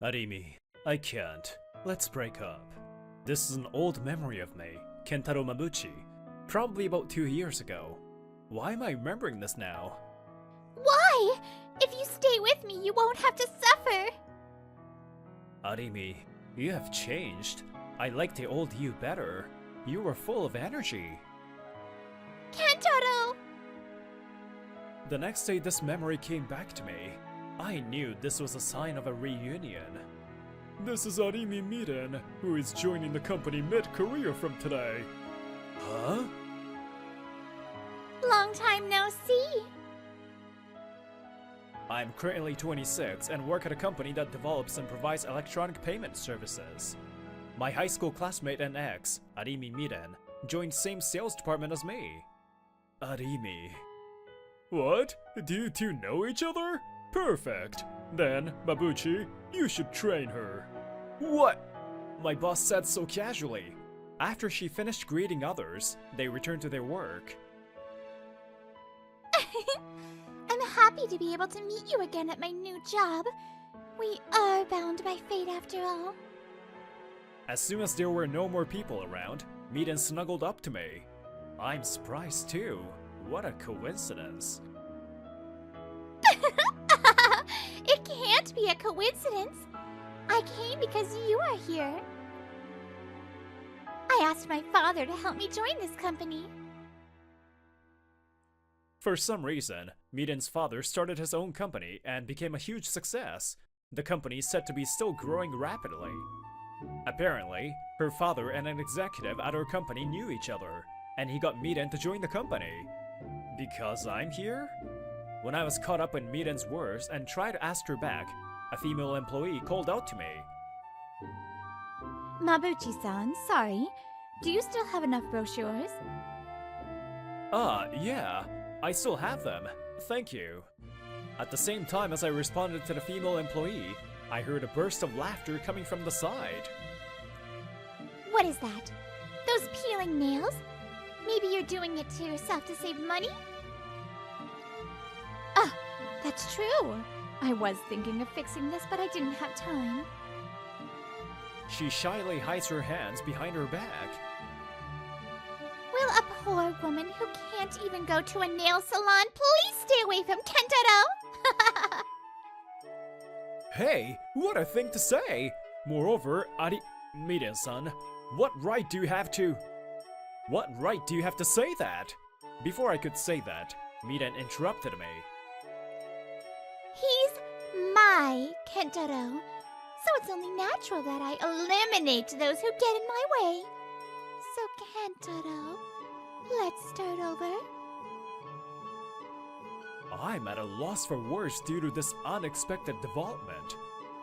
Arimi, I can't. Let's break up. This is an old memory of me, Kentaro Mabuchi, probably about 2 years ago. Why am I remembering this now? Why? If you stay with me, you won't have to suffer. Arimi, you have changed. I like the old you better. You were full of energy. Kentaro! The next day this memory came back to me. I knew this was a sign of a reunion. This is Arimi Miren, who is joining the company mid-career from today. Huh? Long time no see. I'm currently 26 and work at a company that develops and provides electronic payment services. My high school classmate and ex, Arimi Miren, joined same sales department as me. Arimi. What? Do you two know each other? Perfect. Then, Mabuchi, you should train her. What? My boss said so casually. After she finished greeting others, they returned to their work. I'm happy to be able to meet you again at my new job. We are bound by fate after all. As soon as there were no more people around, Miren snuggled up to me. I'm surprised too. What a coincidence. It can't be a coincidence. I came because you are here. I asked my father to help me join this company. For some reason, Miren's father started his own company and became a huge success. The company is said to be still growing rapidly. Apparently, her father and an executive at our company knew each other, and he got Miren to join the company. Because I'm here? When I was caught up in Miren's words and tried to ask her back, a female employee called out to me. Mabuchi-san, sorry. Do you still have enough brochures? Yeah, I still have them. Thank you. At the same time as I responded to the female employee, I heard a burst of laughter coming from the side. What is that? Those peeling nails? Maybe you're doing it to yourself to save money? Ah, that's true. I was thinking of fixing this, but I didn't have time. She shyly hides her hands behind her back. Will a poor woman who can't even go to a nail salon please stay away from Kentaro? Hey, what a thing to say! Moreover, Miren-san, what right do you have to say that? Before I could say that, Miren interrupted me. He's my Kentaro, so it's only natural that I eliminate those who get in my way. So Kentaro, let's start over. I'm at a loss for words due to this unexpected development.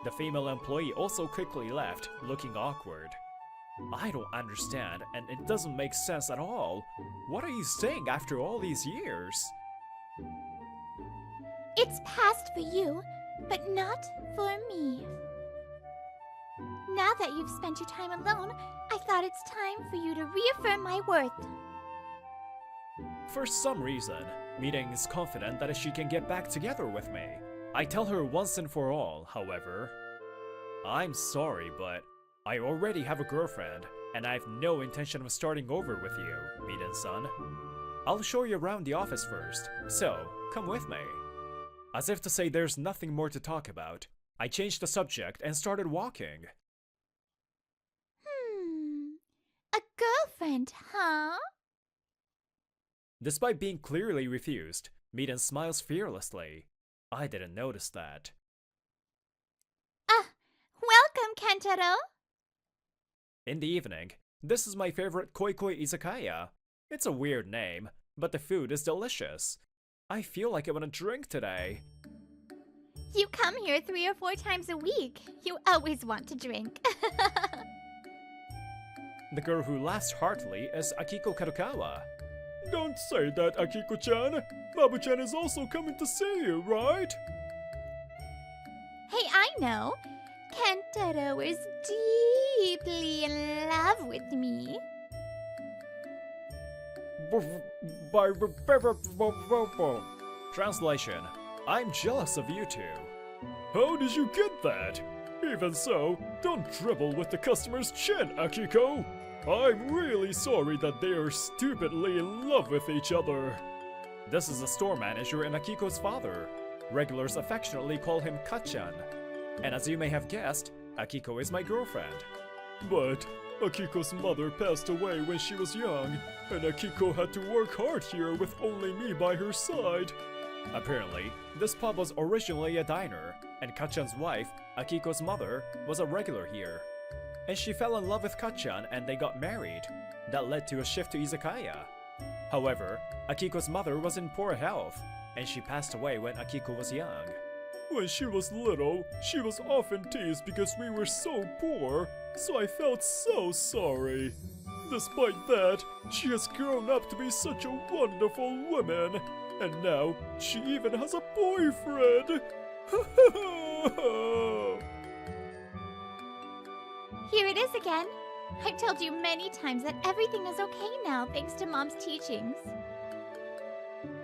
The female employee also quickly left, looking awkward. I don't understand, and it doesn't make sense at all. What are you saying after all these years? It's past for you, but not for me. Now that you've spent your time alone, I thought it's time for you to reaffirm my worth. For some reason, Miren is confident that she can get back together with me. I tell her once and for all, however. I'm sorry, but I already have a girlfriend, and I have no intention of starting over with you, Miren-san. I'll show you around the office first, so come with me. As if to say there's nothing more to talk about, I changed the subject and started walking. A girlfriend, huh? Despite being clearly refused, Miren smiles fearlessly. I didn't notice that. Welcome, Kentaro. In the evening, this is my favorite koi izakaya. It's a weird name, but the food is delicious. I feel like I want to drink today. You come here 3 or 4 times a week. You always want to drink. The girl who laughs heartily is Akiko Kadokawa. Don't say that, Akiko-chan. Mabu-chan is also coming to see you, right? Hey, I know. Kentaro is deeply in love with me. Translation: I'm jealous of you two. How did you get that? Even so, don't dribble with the customer's chin, Akiko! I'm really sorry that they are stupidly in love with each other. This is the store manager and Akiko's father. Regulars affectionately call him Kachan. And as you may have guessed, Akiko is my girlfriend. But Akiko's mother passed away when she was young, and Akiko had to work hard here with only me by her side. Apparently, this pub was originally a diner, and Kachan's wife, Akiko's mother, was a regular here. And she fell in love with Kachan and they got married. That led to a shift to izakaya. However, Akiko's mother was in poor health, and she passed away when Akiko was young. When she was little, she was often teased because we were so poor, so I felt so sorry. Despite that, she has grown up to be such a wonderful woman, and now she even has a boyfriend. Here it is again. I've told you many times that everything is okay now thanks to Mom's teachings.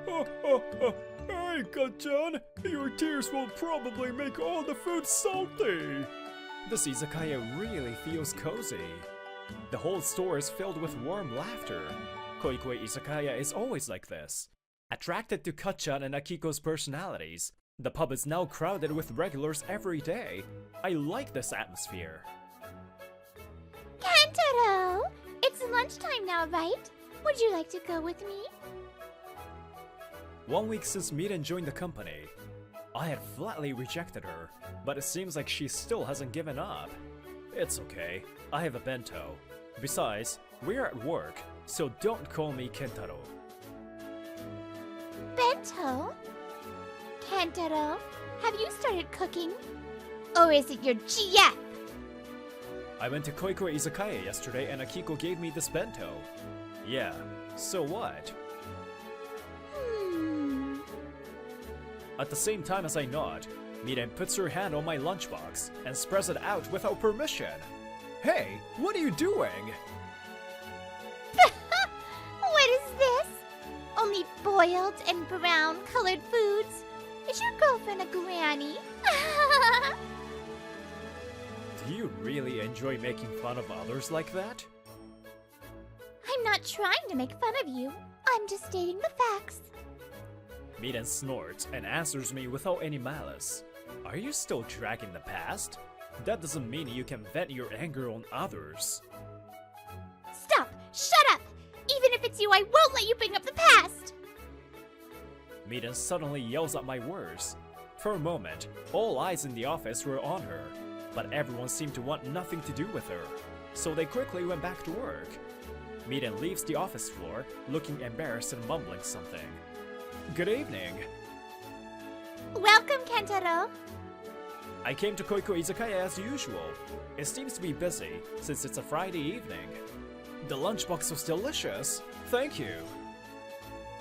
Hey, Kachan! Your tears will probably make all the food salty! This izakaya really feels cozy. The whole store is filled with warm laughter. Koikoi Izakaya is always like this. Attracted to Kachan and Akiko's personalities, the pub is now crowded with regulars every day. I like this atmosphere. Kentaro! It's lunchtime now, right? Would you like to go with me? 1 week since Miden joined the company. I had flatly rejected her, but it seems like she still hasn't given up. It's okay, I have a bento. Besides, we're at work, so don't call me Kentaro. Bento? Kentaro, have you started cooking? Or is it your GF? I went to Koikoi Izakaya yesterday and Akiko gave me this bento. Yeah, so what? At the same time as I nod, Miden puts her hand on my lunchbox and spreads it out without permission. Hey, what are you doing? What is this? Only boiled and brown colored foods? Is your girlfriend a granny? Do you really enjoy making fun of others like that? I'm not trying to make fun of you. I'm just stating the facts. Miden snorts and answers me without any malice. Are you still dragging the past? That doesn't mean you can vent your anger on others. Stop! Shut up! Even if it's you, I won't let you bring up the past! Miden suddenly yells at my words. For a moment, all eyes in the office were on her, but everyone seemed to want nothing to do with her, so they quickly went back to work. Miden leaves the office floor, looking embarrassed and mumbling something. Good evening. Welcome, Kentaro. I came to Koikoi Izakaya as usual. It seems to be busy, since it's a Friday evening. The lunchbox was delicious. Thank you.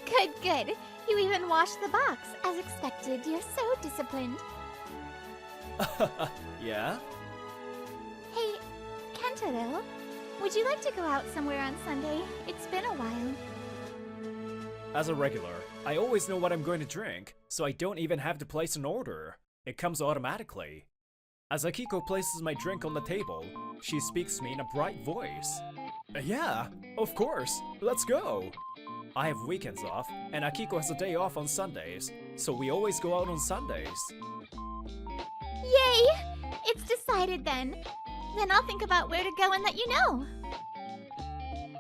Good, good. You even washed the box. As expected, you're so disciplined. Yeah? Hey, Kentaro, would you like to go out somewhere on Sunday? It's been a while. As a regular, I always know what I'm going to drink, so I don't even have to place an order. It comes automatically. As Akiko places my drink on the table, she speaks to me in a bright voice. Yeah, of course, let's go. I have weekends off, and Akiko has a day off on Sundays, so we always go out on Sundays. Yay! It's decided then. Then I'll think about where to go and let you know.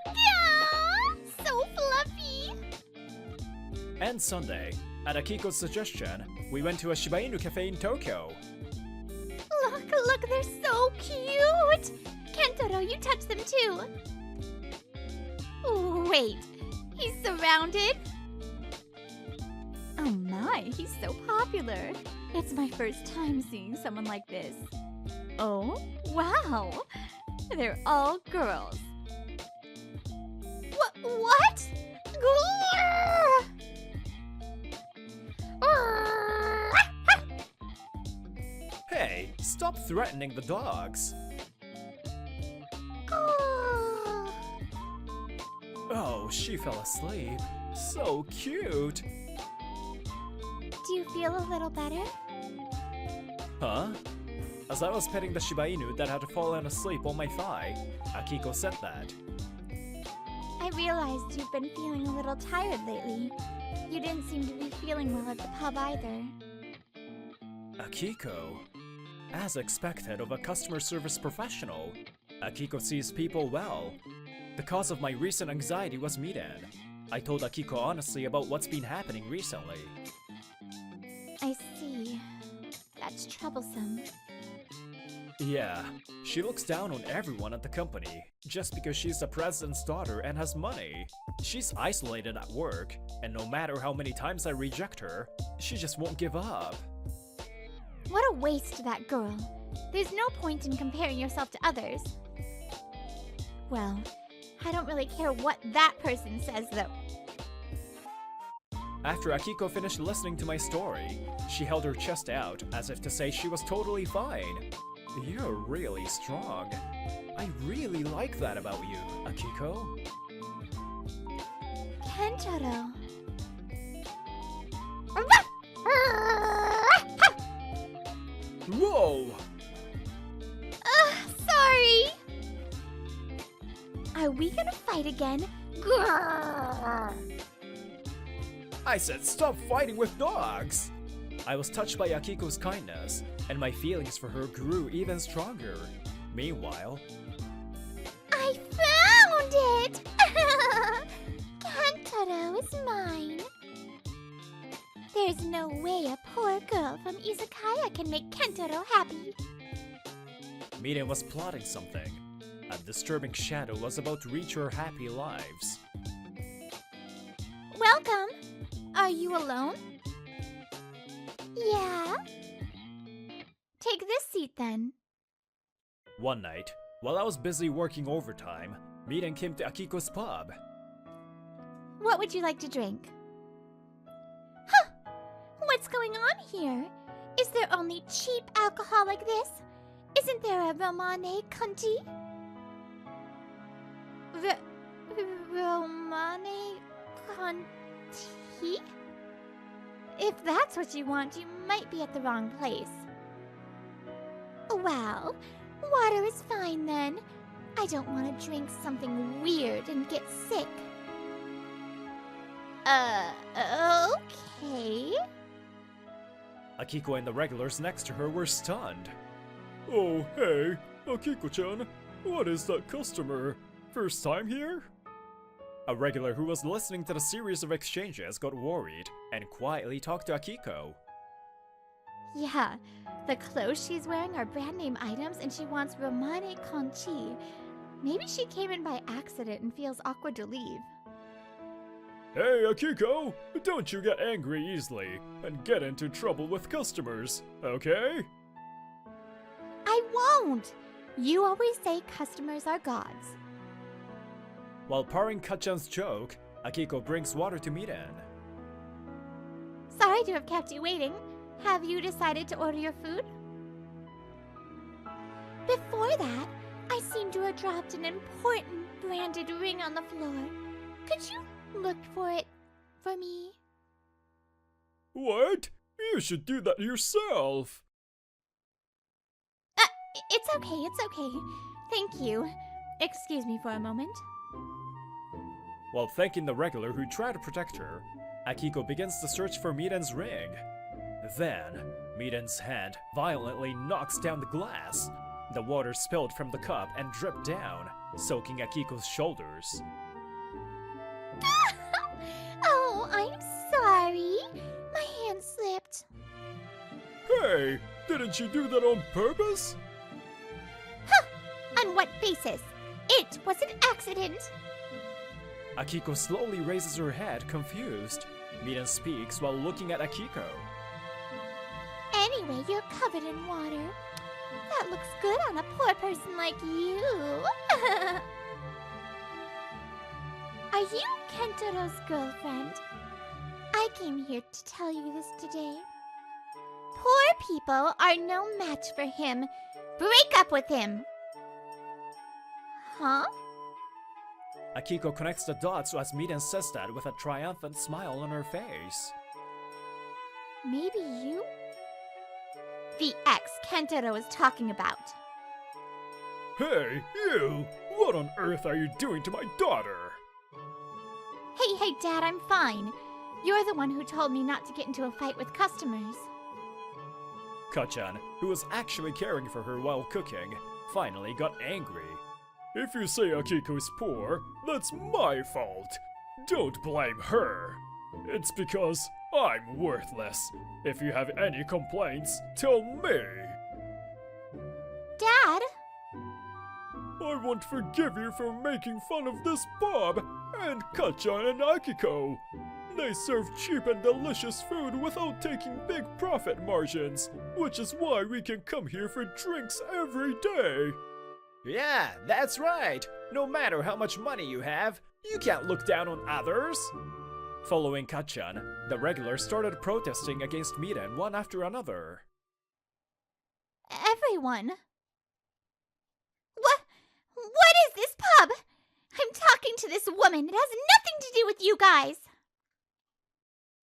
Yeah! So fluffy! And Sunday, at Akiko's suggestion, we went to a Shiba Inu cafe in Tokyo. Look, they're so cute! Kentaro, you touch them too. Wait, he's surrounded? Oh my, he's so popular. It's my first time seeing someone like this. Oh, wow! They're all girls. What? Hey, stop threatening the dogs. Oh, she fell asleep. So cute. Do you feel a little better? Huh? As I was petting the Shiba Inu that had fallen asleep on my thigh, Akiko said that. I realized you've been feeling a little tired lately. You didn't seem to be feeling well at the pub either. Akiko. As expected of a customer service professional, Akiko sees people well. The cause of my recent anxiety was Miden. I told Akiko honestly about what's been happening recently. I see. That's troublesome. Yeah, she looks down on everyone at the company, just because she's the president's daughter and has money. She's isolated at work, and no matter how many times I reject her, she just won't give up. What a waste, that girl. There's no point in comparing yourself to others. Well, I don't really care what that person says, though. After Akiko finished listening to my story, she held her chest out as if to say she was totally fine. You're really strong. I really like that about you, Akiko. Kentaro. Whoa! Sorry! Are we gonna fight again? Grrr. I said stop fighting with dogs! I was touched by Akiko's kindness, and my feelings for her grew even stronger. Meanwhile, I found it! Kentaro is mine. There's no way a poor girl from Izakaya can make Kentaro happy. Miden was plotting something. A disturbing shadow was about to reach her happy lives. Welcome. Are you alone? Yeah? Take this seat then. One night, while I was busy working overtime, Miden came to Akiko's pub. What would you like to drink? Huh! What's going on here? Is there only cheap alcohol like this? Isn't there a Romane Conti? Romane Conti? If that's what you want, you might be at the wrong place. Well, water is fine then. I don't want to drink something weird and get sick. Okay. Akiko and the regulars next to her were stunned. Oh, hey, Akiko-chan, what is that customer? First time here? A regular who was listening to the series of exchanges got worried and quietly talked to Akiko. Yeah, the clothes she's wearing are brand name items and she wants Romane Conti. Maybe she came in by accident and feels awkward to leave. Hey Akiko, don't you get angry easily and get into trouble with customers, okay? I won't! You always say customers are gods. While parring Kachan's joke, Akiko brings water to Miden. Sorry to have kept you waiting. Have you decided to order your food? Before that, I seem to have dropped an important branded ring on the floor. Could you look for it for me? What? You should do that yourself! It's okay. Thank you. Excuse me for a moment. While thanking the regular who tried to protect her, Akiko begins to search for Miden's ring. Then, Miden's hand violently knocks down the glass. The water spilled from the cup and dripped down, soaking Akiko's shoulders. Oh, I'm sorry. My hand slipped. Hey, didn't you do that on purpose? On what basis? It was an accident. Akiko slowly raises her head, confused. Miden speaks while looking at Akiko. Anyway, you're covered in water. That looks good on a poor person like you. Are you Kentaro's girlfriend? I came here to tell you this today. Poor people are no match for him. Break up with him. Huh? Akiko connects the dots as Miden says that with a triumphant smile on her face. Maybe you? the ex Kentaro is talking about. Hey, you! What on earth are you doing to my daughter? Hey, Dad, I'm fine. You're the one who told me not to get into a fight with customers. Kachan, who was actually caring for her while cooking, finally got angry. If you say Akiko is poor, that's my fault. Don't blame her. It's because I'm worthless. If you have any complaints, tell me. Dad? I won't forgive you for making fun of this pub and Kachan and Akiko. They serve cheap and delicious food without taking big profit margins, which is why we can come here for drinks every day. Yeah, that's right. No matter how much money you have, you can't look down on others. Following Kachan, the regulars started protesting against Miren one after another. Everyone? What is this pub? I'm talking to this woman. It has nothing to do with you guys.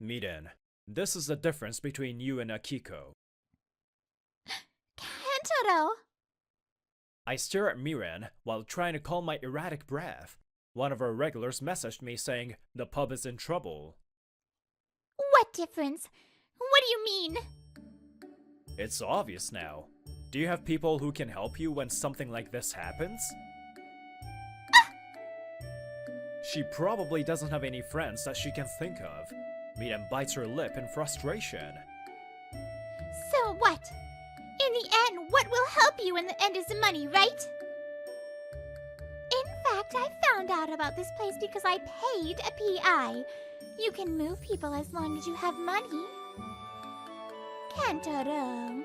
Miren, this is the difference between you and Akiko. Kentaro! I stare at Miren while trying to calm my erratic breath. One of our regulars messaged me saying the pub is in trouble. What difference? What do you mean? It's obvious now. Do you have people who can help you when something like this happens? She probably doesn't have any friends that she can think of. Miren bites her lip in frustration. So what? In the end, what will help you in the end is the money, right? In fact, I found out about this place because I paid a PI. You can move people as long as you have money. Kentaro,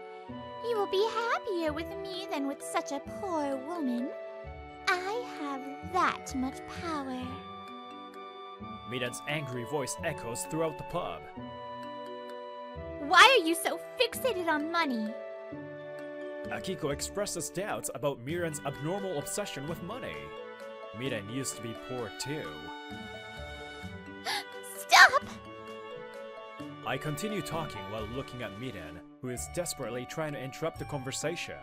you will be happier with me than with such a poor woman. I have that much power. Miren's angry voice echoes throughout the pub. Why are you so fixated on money? Akiko expresses doubts about Miren's abnormal obsession with money. Miren used to be poor too. Stop! I continue talking while looking at Miren, who is desperately trying to interrupt the conversation.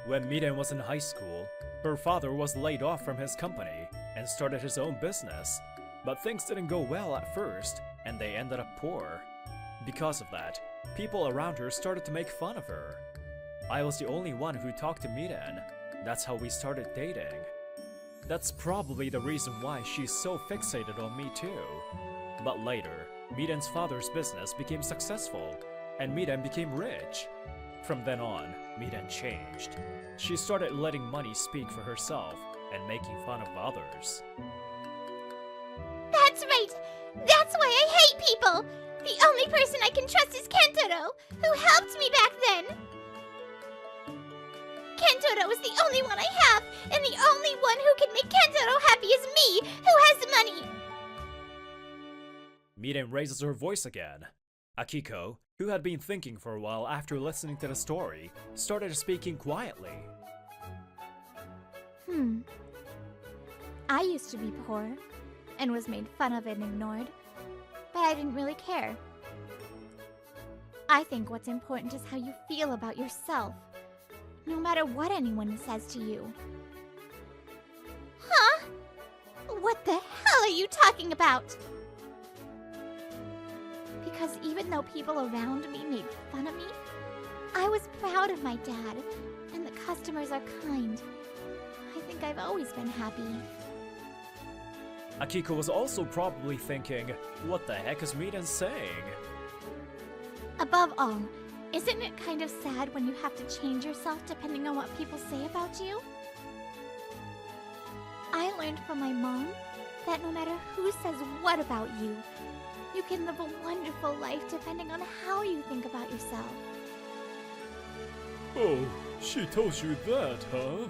When Miren was in high school, her father was laid off from his company and started his own business. But things didn't go well at first, and they ended up poor. Because of that, people around her started to make fun of her. I was the only one who talked to Miren. That's how we started dating. That's probably the reason why she's so fixated on me too. But later, Miren's father's business became successful, and Miren became rich. From then on, Miren changed. She started letting money speak for herself and making fun of others. That's right! That's why I hate people! The only person I can trust is Kentaro, who helped me back then! Kentaro is the only one I have, and the only one who can make Kentaro happy is me, who has the money! Miren raises her voice again. Akiko, who had been thinking for a while after listening to the story, started speaking quietly. I used to be poor, and was made fun of and ignored, but I didn't really care. I think what's important is how you feel about yourself, no matter what anyone says to you. Huh? What the hell are you talking about? Because even though people around me made fun of me, I was proud of my dad, and the customers are kind. I think I've always been happy. Akiko was also probably thinking, what the heck is Miren saying? Above all, isn't it kind of sad when you have to change yourself depending on what people say about you? I learned from my mom that no matter who says what about you, you can live a wonderful life depending on how you think about yourself. Oh, she told you that, huh?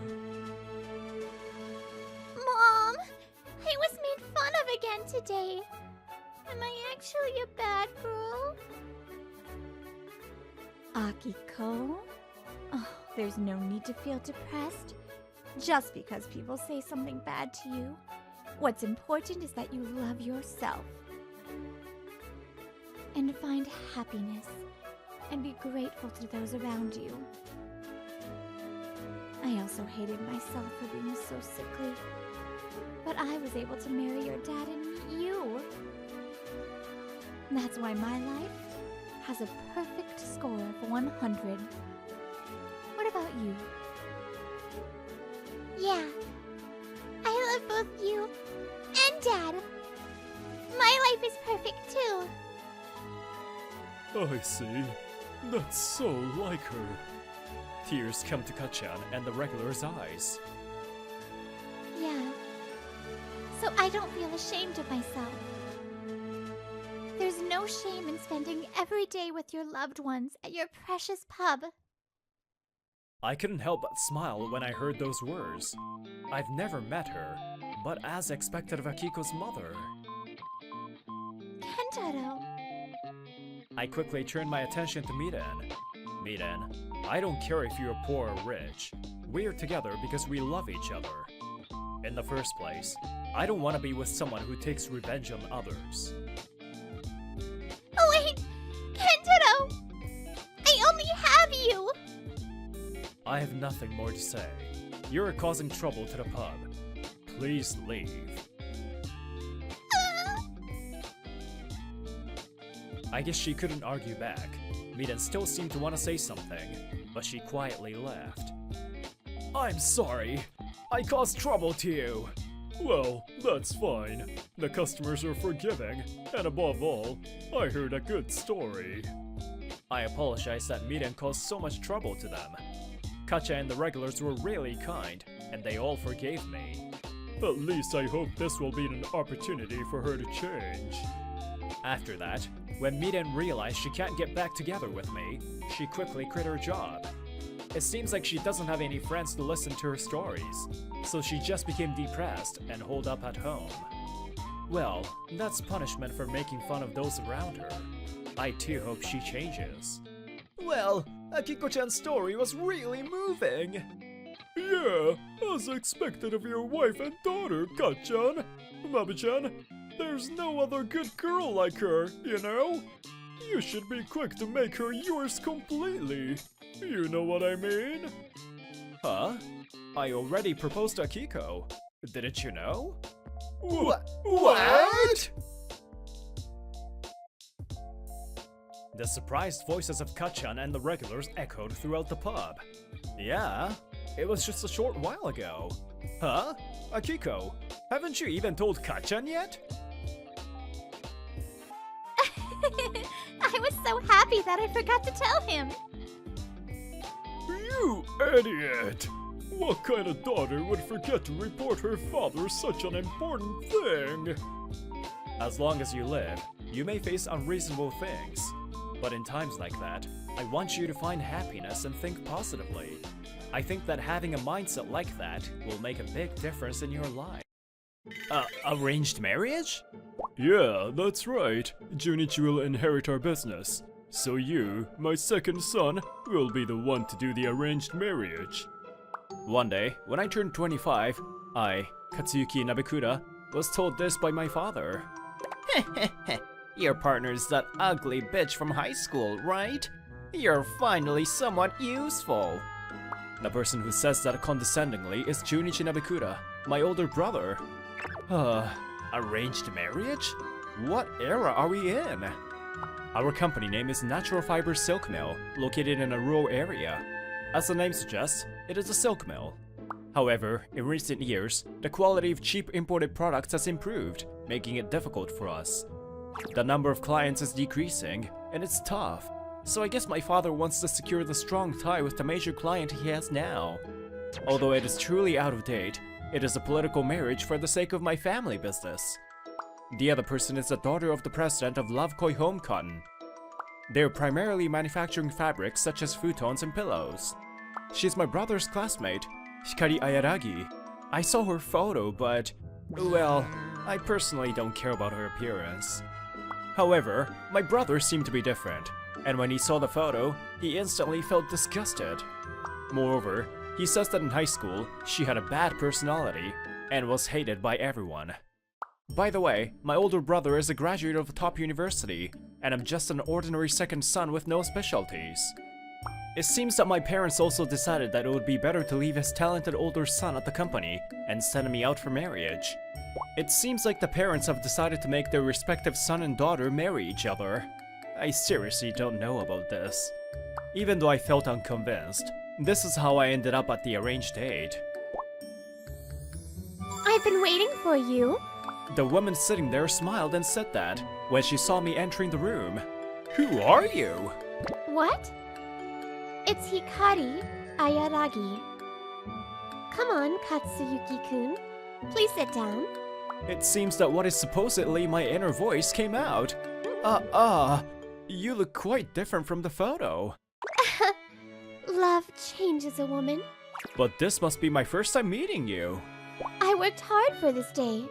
Mom, I was made fun of again today. Am I actually a bad girl? Akiko? Oh, there's no need to feel depressed just because people say something bad to you. What's important is that you love yourself and find happiness and be grateful to those around you. I also hated myself for being so sickly. But I was able to marry your dad and meet you. That's why my life has a perfect score of 100. What about you? Yeah, I love both you and Dad. My life is perfect too. I see. That's so like her. Tears come to Kachan and the regular's eyes. Yeah, so I don't feel ashamed of myself. There's no shame in spending every day with your loved ones at your precious pub. I couldn't help but smile when I heard those words. I've never met her, but as expected of Akiko's mother. Kentaro. I quickly turned my attention to Miden. Miden, I don't care if you're poor or rich. We're together because we love each other. In the first place, I don't want to be with someone who takes revenge on others. Oh wait! Kentaro! I only have you! I have nothing more to say. You're causing trouble to the pub. Please leave. I guess she couldn't argue back. Miden still seemed to want to say something, but she quietly left. I'm sorry. I caused trouble to you. Well, that's fine. The customers are forgiving, and above all, I heard a good story. I apologize that Miden caused so much trouble to them. Kacha and the regulars were really kind, and they all forgave me. At least I hope this will be an opportunity for her to change. After that, when Miden realized she can't get back together with me, she quickly quit her job. It seems like she doesn't have any friends to listen to her stories, so she just became depressed and holed up at home. Well, that's punishment for making fun of those around her. I too hope she changes. Well, Akiko-chan's story was really moving. Yeah, as expected of your wife and daughter, Ka-chan. Mabu-chan, there's no other good girl like her, you know? You should be quick to make her yours completely. You know what I mean? Huh? I already proposed to Akiko. Didn't you know? What? The surprised voices of Kachan and the regulars echoed throughout the pub. Yeah, it was just a short while ago. Huh? Akiko, haven't you even told Kachan yet? I was so happy that I forgot to tell him. You idiot! What kind of daughter would forget to report her father such an important thing? As long as you live, you may face unreasonable things. But in times like that, I want you to find happiness and think positively. I think that having a mindset like that will make a big difference in your life. Arranged marriage? Yeah, that's right. Junichi will inherit our business. So you, my second son, will be the one to do the arranged marriage. One day, when I turned 25, I, Katsuyuki Nabekura, was told this by my father. Your partner's that ugly bitch from high school, right? You're finally somewhat useful. The person who says that condescendingly is Junichi Nabekura, my older brother. Arranged marriage? What era are we in? Our company name is Natural Fiber Silk Mill, located in a rural area. As the name suggests, it is a silk mill. However, in recent years, the quality of cheap imported products has improved, making it difficult for us. The number of clients is decreasing, and it's tough. So I guess my father wants to secure the strong tie with the major client he has now. Although it is truly out of date, it is a political marriage for the sake of my family business. The other person is the daughter of the president of Love Koi Home Cotton. They're primarily manufacturing fabrics such as futons and pillows. She's my brother's classmate, Hikari Ayaragi. I saw her photo, but, well, I personally don't care about her appearance. However, my brother seemed to be different, and when he saw the photo, he instantly felt disgusted. Moreover, he says that in high school, she had a bad personality and was hated by everyone. By the way, my older brother is a graduate of a top university, and I'm just an ordinary second son with no specialties. It seems that my parents also decided that it would be better to leave his talented older son at the company and send me out for marriage. It seems like the parents have decided to make their respective son and daughter marry each other. I seriously don't know about this. Even though I felt unconvinced, this is how I ended up at the arranged date. I've been waiting for you. The woman sitting there smiled and said that when she saw me entering the room. Who are you? What? It's Hikari Ayaragi. Come on, Katsuyuki-kun. Please sit down. It seems that what is supposedly my inner voice came out. You look quite different from the photo. Love changes a woman. But this must be my first time meeting you. I worked hard for this day.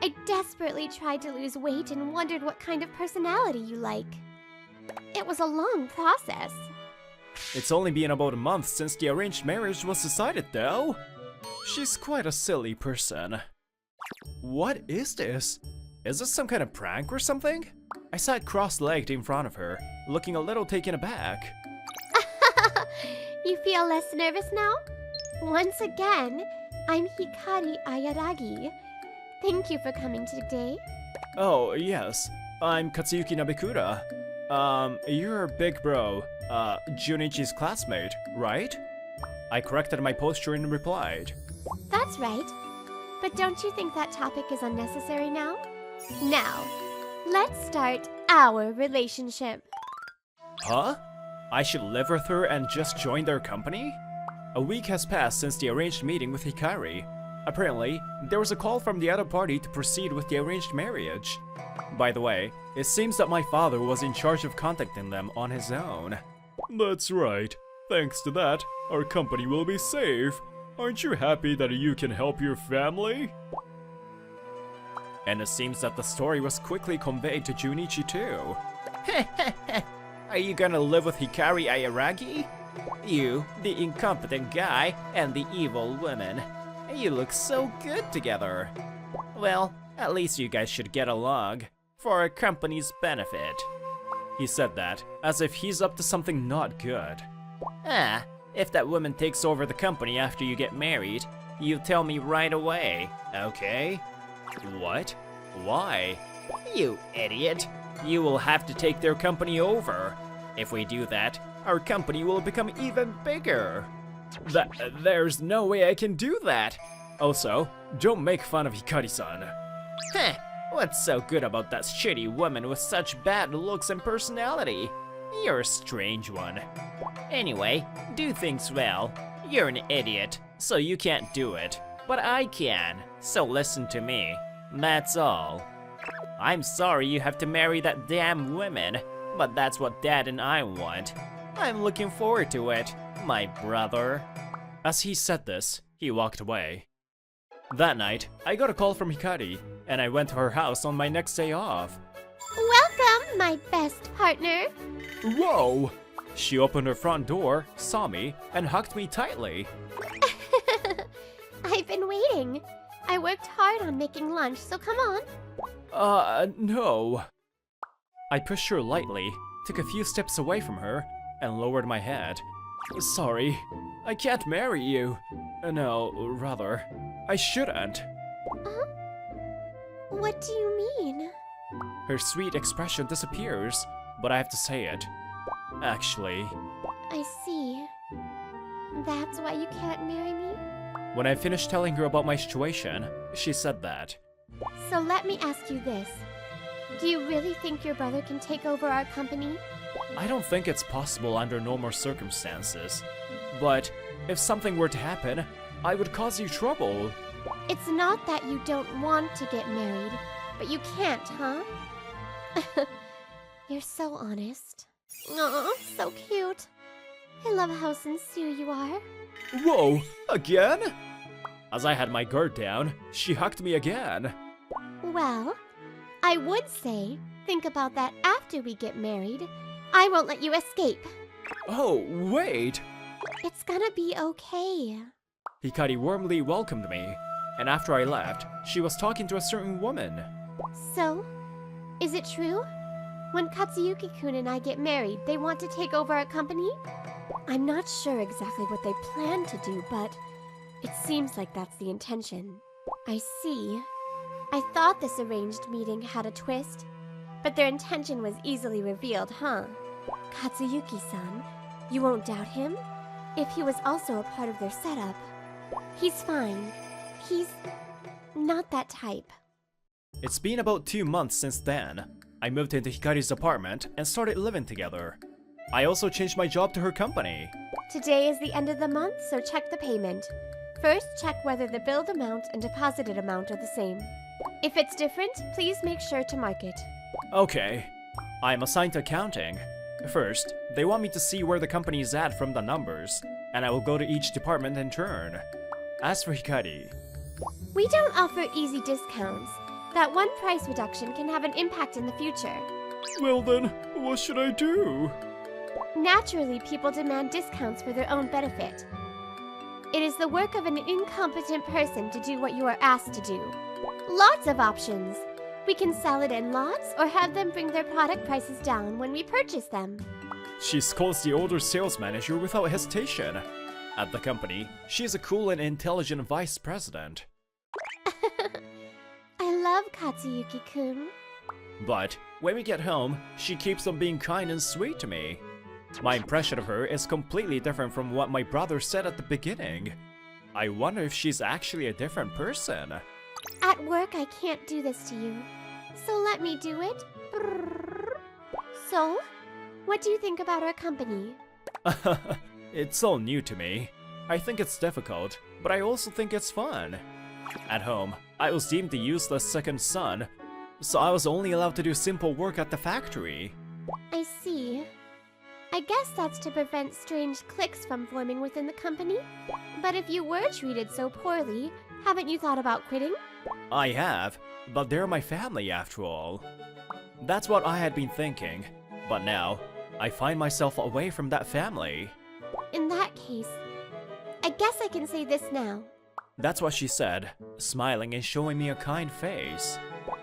I desperately tried to lose weight and wondered what kind of personality you like. It was a long process. It's only been about a month since the arranged marriage was decided, though. She's quite a silly person. What is this? Is this some kind of prank or something? I sat cross-legged in front of her, looking a little taken aback. You feel less nervous now? Once again, I'm Hikari Ayaragi. Thank you for coming today. Oh, yes. I'm Katsuyuki Nabekura. You're big bro, Junichi's classmate, right? I corrected my posture and replied. That's right. But don't you think that topic is unnecessary now? Now, let's start our relationship. Huh? I should live with her and just join their company? A week has passed since the arranged meeting with Hikari. Apparently, there was a call from the other party to proceed with the arranged marriage. By the way, it seems that my father was in charge of contacting them on his own. That's right. Thanks to that, our company will be safe. Aren't you happy that you can help your family? And it seems that the story was quickly conveyed to Junichi too. Are you gonna live with Hikari Ayaragi? You, the incompetent guy, and the evil woman. You look so good together. Well, at least you guys should get along, for our company's benefit. He said that, as if he's up to something not good. If that woman takes over the company after you get married, you tell me right away, okay? What? Why? You idiot! You will have to take their company over. If we do that, our company will become even bigger. There's no way I can do that. Also, don't make fun of Hikari-san. What's so good about that shitty woman with such bad looks and personality? You're a strange one. Anyway, do things well. You're an idiot, so you can't do it. But I can, so listen to me. That's all. I'm sorry you have to marry that damn woman, but that's what Dad and I want. I'm looking forward to it, my brother. As he said this, he walked away. That night, I got a call from Hikari, and I went to her house on my next day off. Welcome, my best partner. Whoa! She opened her front door, saw me, and hugged me tightly. I've been waiting. I worked hard on making lunch, so come on. No. I pushed her lightly, took a few steps away from her, and lowered my head. Sorry, I can't marry you. No, rather, I shouldn't. What do you mean? Her sweet expression disappears, but I have to say it. Actually, I see. That's why you can't marry me? when I finished telling her about my situation, she said that. So let me ask you this. Do you really think your brother can take over our company? I don't think it's possible under normal circumstances. But if something were to happen, I would cause you trouble. It's not that you don't want to get married, but you can't, huh? You're so honest. Aw, so cute. I love how sincere you are. Whoa, again? As I had my guard down, she hugged me again. Well, I would say, think about that after we get married. I won't let you escape. Oh, wait! It's gonna be okay. Hikari warmly welcomed me, and after I left, she was talking to a certain woman. So, is it true? When Katsuyuki-kun and I get married, they want to take over our company? I'm not sure exactly what they plan to do, but it seems like that's the intention. I see. I thought this arranged meeting had a twist, but their intention was easily revealed, huh? Katsuyuki-san, you won't doubt him? If he was also a part of their setup, he's fine. He's not that type. It's been about 2 months since then. I moved into Hikari's apartment and started living together. I also changed my job to her company. Today is the end of the month, so check the payment. First, check whether the billed amount and deposited amount are the same. If it's different, please make sure to mark it. Okay. I'm assigned to accounting. First, they want me to see where the company is at from the numbers, and I will go to each department in turn. As for Hikari, We don't offer easy discounts. That one price reduction can have an impact in the future. well then, what should I do? Naturally, people demand discounts for their own benefit. It is the work of an incompetent person to do what you are asked to do. Lots of options. We can sell it in lots or have them bring their product prices down when we purchase them. She scolds the older sales manager without hesitation. At the company, she is a cool and intelligent vice president. I love Katsuyuki-kun. But when we get home, she keeps on being kind and sweet to me. My impression of her is completely different from what my brother said at the beginning. I wonder if she's actually a different person. At work, I can't do this to you. So let me do it. Brrr. So, what do you think about our company? It's all new to me. I think it's difficult, but I also think it's fun. At home, I was deemed the useless second son, so I was only allowed to do simple work at the factory. I see. I guess that's to prevent strange cliques from forming within the company. But if you were treated so poorly, haven't you thought about quitting? I have, but they're my family after all. That's what I had been thinking, but now, I find myself away from that family. In that case, I guess I can say this now. That's what she said, smiling and showing me a kind face.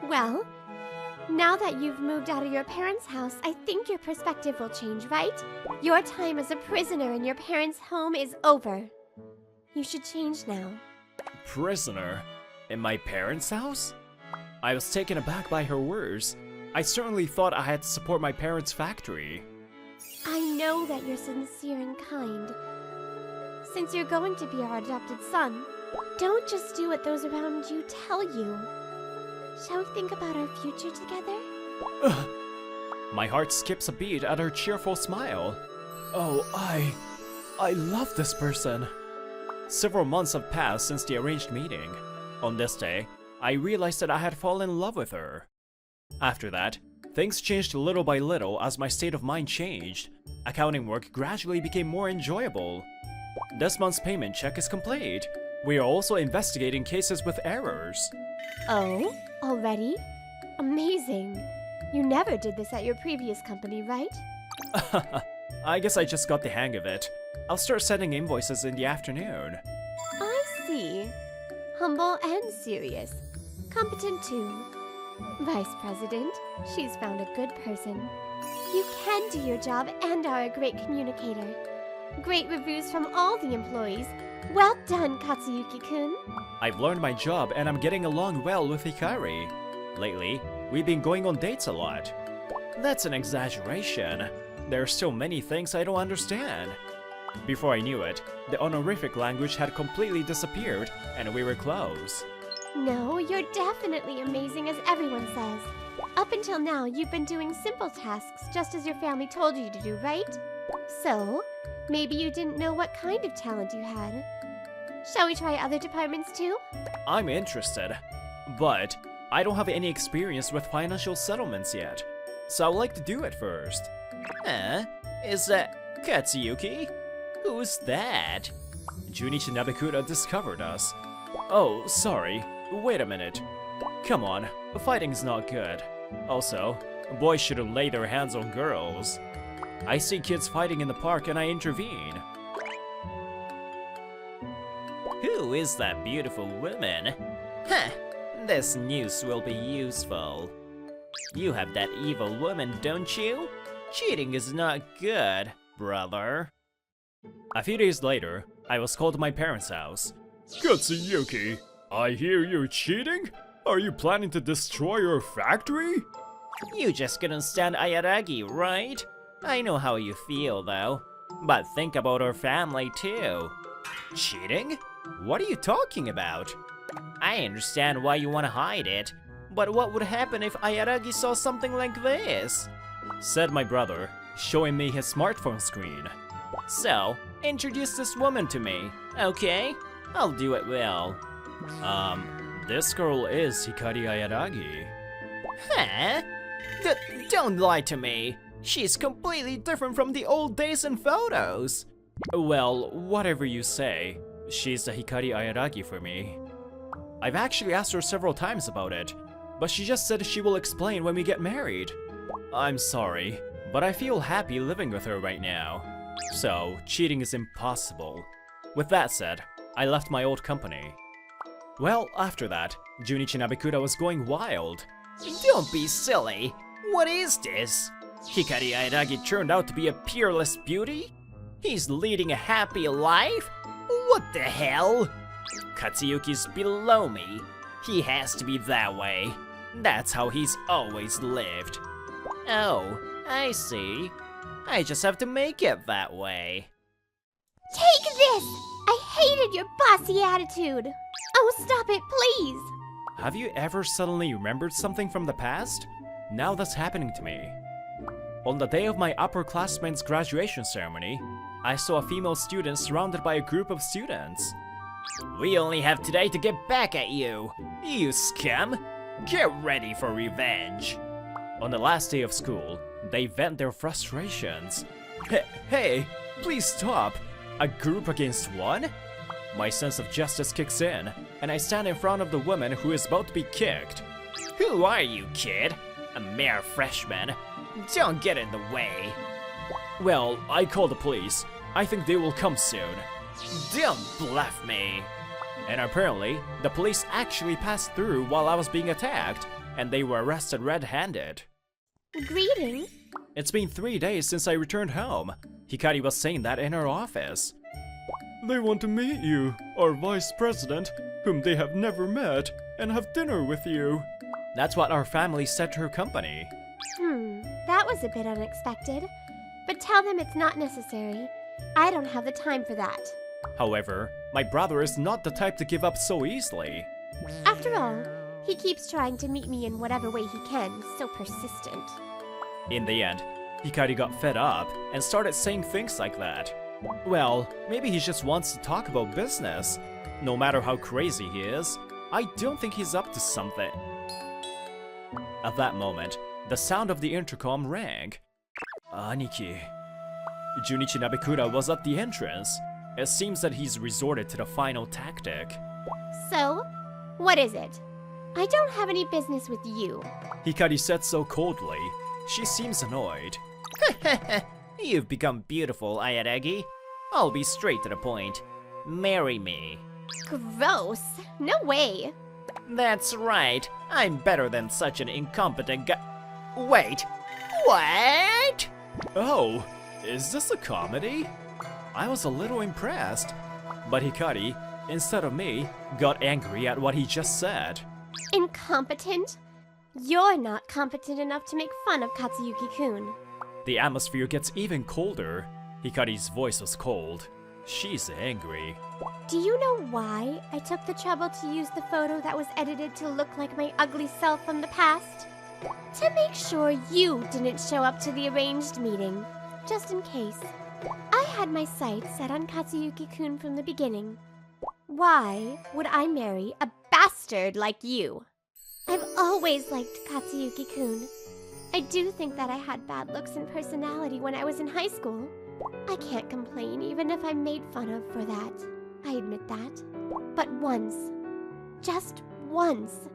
Well, now that you've moved out of your parents' house, I think your perspective will change, right? Your time as a prisoner in your parents' home is over. You should change now. Prisoner? In my parents' house? I was taken aback by her words. I certainly thought I had to support my parents' factory. I know that you're sincere and kind. Since you're going to be our adopted son, don't just do what those around you tell you. Shall we think about our future together? Ugh. My heart skips a beat at her cheerful smile. Oh, I love this person. Several months have passed since the arranged meeting. On this day, I realized that I had fallen in love with her. After that, things changed little by little as my state of mind changed. Accounting work gradually became more enjoyable. This month's payment check is complete. We are also investigating cases with errors. Oh, already? Amazing. You never did this at your previous company, right? I guess I just got the hang of it. I'll start sending invoices in the afternoon. I see. Humble and serious. Competent too. Vice President, she's found a good person. You can do your job and are a great communicator. Great reviews from all the employees. Well done, Katsuyuki-kun. I've learned my job and I'm getting along well with Hikari. Lately, we've been going on dates a lot. That's an exaggeration. There are still many things I don't understand. Before I knew it, the honorific language had completely disappeared and we were close. No, you're definitely amazing as everyone says. Up until now, you've been doing simple tasks just as your family told you to do, right? So, maybe you didn't know what kind of talent you had. Shall we try other departments too? I'm interested, but I don't have any experience with financial settlements yet, so I would like to do it first. Is that Katsuyuki? Who's that? Junichi Nabekura discovered us. Oh, sorry. Wait a minute. Come on, fighting's not good. Also, boys shouldn't lay their hands on girls. I see kids fighting in the park and I intervene. Who is that beautiful woman? Huh, this news will be useful. You have that evil woman, don't you? Cheating is not good, brother. A few days later, I was called to my parents' house. Katsuyuki, I hear you're cheating? Are you planning to destroy your factory? You just couldn't stand Ayaragi, right? I know how you feel, though. But think about our family, too. Cheating? What are you talking about? I understand why you want to hide it, but what would happen if Ayaragi saw something like this? Said my brother, showing me his smartphone screen. So, introduce this woman to me, okay? I'll do it well. This girl is Hikari Ayaragi. Huh? Don't lie to me. She's completely different from the old days and photos. Well, whatever you say, she's the Hikari Ayaragi for me. I've actually asked her several times about it, but she just said she will explain when we get married. I'm sorry, but I feel happy living with her right now. So, cheating is impossible. With that said, I left my old company. Well, after that, Junichi Nabekura was going wild. Don't be silly. What is this? Hikari Ayaragi turned out to be a peerless beauty? He's leading a happy life? What the hell? Katsuyuki's below me. He has to be that way. That's how he's always lived. Oh, I see. I just have to make it that way. Take this! I hated your bossy attitude! Oh, stop it, please! Have you ever suddenly remembered something from the past? Now that's happening to me. On the day of my upperclassmen's graduation ceremony, I saw a female student surrounded by a group of students. We only have today to get back at you, you scum! Get ready for revenge! On the last day of school, they vent their frustrations. Hey, please stop! A group against one? My sense of justice kicks in, and I stand in front of the woman who is about to be kicked. Who are you, kid? A mere freshman. Don't get in the way. Well, I called the police. I think they will come soon. Don't bluff me. And apparently, the police actually passed through while I was being attacked, and they were arrested red-handed. Greetings. It's been 3 days since I returned home. Hikari was saying that in her office. They want to meet you, our vice president, whom they have never met, and have dinner with you. That's what our family said to her company. That was a bit unexpected. But tell them it's not necessary. I don't have the time for that. However, my brother is not the type to give up so easily. After all, he keeps trying to meet me in whatever way he can, so persistent. In the end, Hikari got fed up and started saying things like that. Well, maybe he just wants to talk about business. No matter how crazy he is, I don't think he's up to something. At that moment, the sound of the intercom rang. Aniki. Junichi Nabekura was at the entrance. It seems that he's resorted to the final tactic. So, what is it? I don't have any business with you. Hikari said so coldly. She seems annoyed. You've become beautiful, Ayaragi. I'll be straight to the point. Marry me. Gross. No way. That's right. I'm better than such an incompetent guy. Wait. What? Oh, is this a comedy? I was a little impressed. But Hikari, instead of me, got angry at what he just said. Incompetent? You're not competent enough to make fun of Katsuyuki-kun. The atmosphere gets even colder. Hikari's voice was cold. She's angry. Do you know why I took the trouble to use the photo that was edited to look like my ugly self from the past? To make sure you didn't show up to the arranged meeting, just in case. I had my sights set on Katsuyuki-kun from the beginning. Why would I marry a bastard like you? I've always liked Katsuyuki-kun. I do think that I had bad looks and personality when I was in high school. I can't complain even if I'm made fun of for that. I admit that. But once, just once,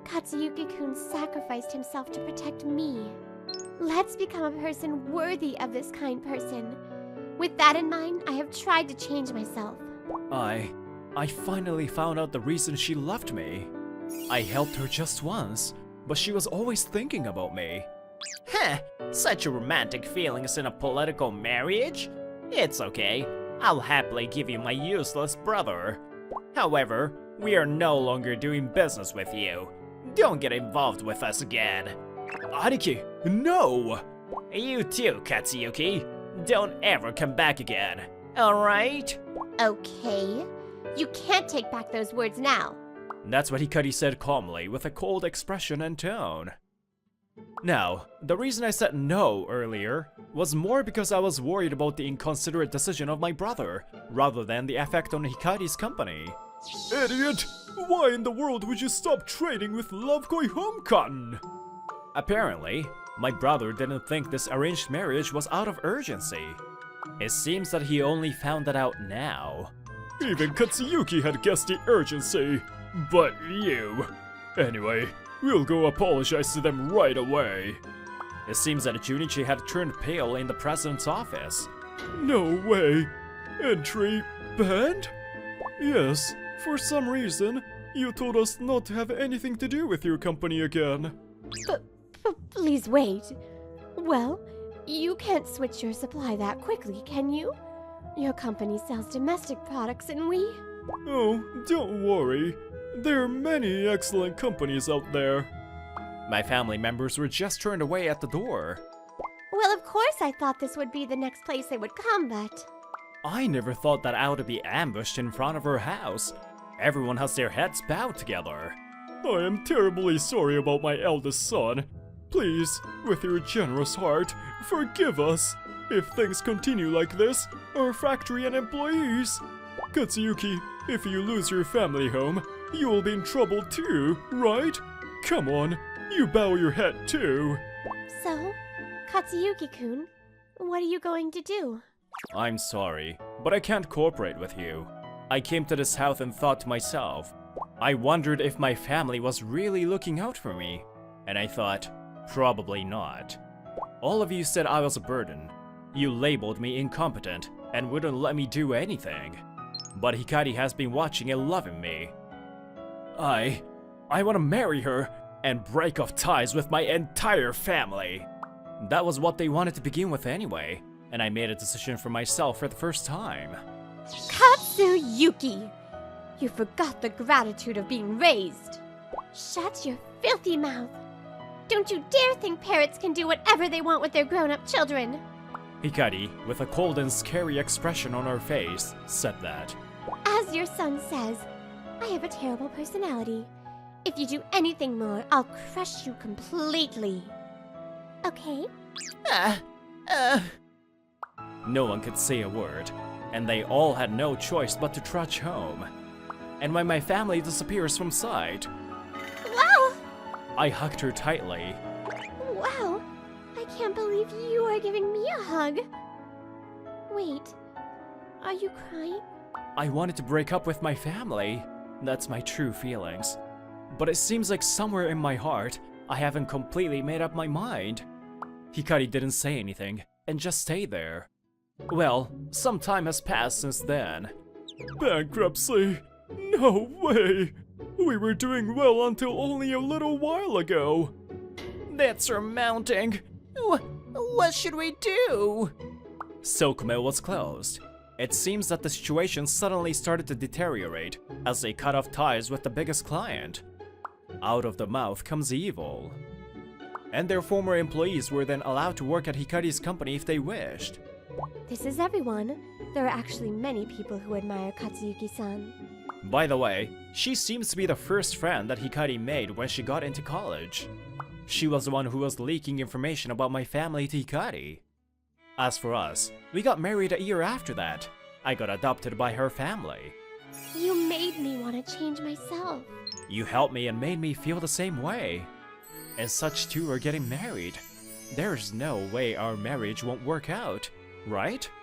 Katsuyuki-kun sacrificed himself to protect me. Let's become a person worthy of this kind person. With that in mind, I have tried to change myself. I finally found out the reason she loved me. I helped her just once, but she was always thinking about me. Heh, such romantic feelings in a political marriage? It's okay, I'll happily give you my useless brother. However, we are no longer doing business with you. Don't get involved with us again. Aniki, no! You too, Katsuyuki. Don't ever come back again, alright? Okay. You can't take back those words now. That's what Hikari said calmly, with a cold expression and tone. Now, the reason I said no earlier was more because I was worried about the inconsiderate decision of my brother, rather than the effect on Hikari's company. Idiot! Why in the world would you stop trading with Lovekoi Homecon? Apparently, my brother didn't think this arranged marriage was out of urgency. It seems that he only found that out now. Even Katsuyuki had guessed the urgency, but you... Anyway, we'll go apologize to them right away. It seems that Junichi had turned pale in the president's office. No way! Entry banned? Yes, for some reason, you told us not to have anything to do with your company again. But please wait. Well, you can't switch your supply that quickly, can you? Your company sells domestic products and we... Oh, don't worry. There are many excellent companies out there. My family members were just turned away at the door. Well, of course I thought this would be the next place they would come, but... I never thought that I would be ambushed in front of her house. Everyone has their heads bowed together. I am terribly sorry about my eldest son. Please, with your generous heart, forgive us. If things continue like this, our factory and employees... Katsuyuki, if you lose your family home, you will be in trouble too, right? Come on, you bow your head too. So, Katsuyuki-kun, what are you going to do? I'm sorry, but I can't cooperate with you. I came to this house and thought to myself, I wondered if my family was really looking out for me. And I thought, probably not. All of you said I was a burden. You labeled me incompetent and wouldn't let me do anything. But Hikari has been watching and loving me. I want to marry her and break off ties with my entire family. That was what they wanted to begin with anyway, and I made a decision for myself for the first time. Katsuyuki! You forgot the gratitude of being raised. Shut your filthy mouth. Don't you dare think parrots can do whatever they want with their grown-up children. Hikari, with a cold and scary expression on her face, said that. As your son says, I have a terrible personality. If you do anything more, I'll crush you completely. Okay? No one could say a word, and they all had no choice but to trudge home. And when my family disappears from sight, Wow! I hugged her tightly. Wow! I can't believe you are giving me a hug. Wait, are you crying? I wanted to break up with my family. That's my true feelings. But it seems like somewhere in my heart, I haven't completely made up my mind. Hikari didn't say anything, and just stayed there. Well, some time has passed since then. Bankruptcy? No way! We were doing well until only a little while ago. That's surmounting. What should we do? Silk Mill was closed. It seems that the situation suddenly started to deteriorate as they cut off ties with the biggest client. Out of the mouth comes evil. And their former employees were then allowed to work at Hikari's company if they wished. This is everyone. There are actually many people who admire Katsuyuki-san. By the way, she seems to be the first friend that Hikari made when she got into college. She was the one who was leaking information about my family to Hikari. As for us, we got married a year after that. I got adopted by her family. You made me want to change myself. You helped me and made me feel the same way. And such two are getting married. There's no way our marriage won't work out, right?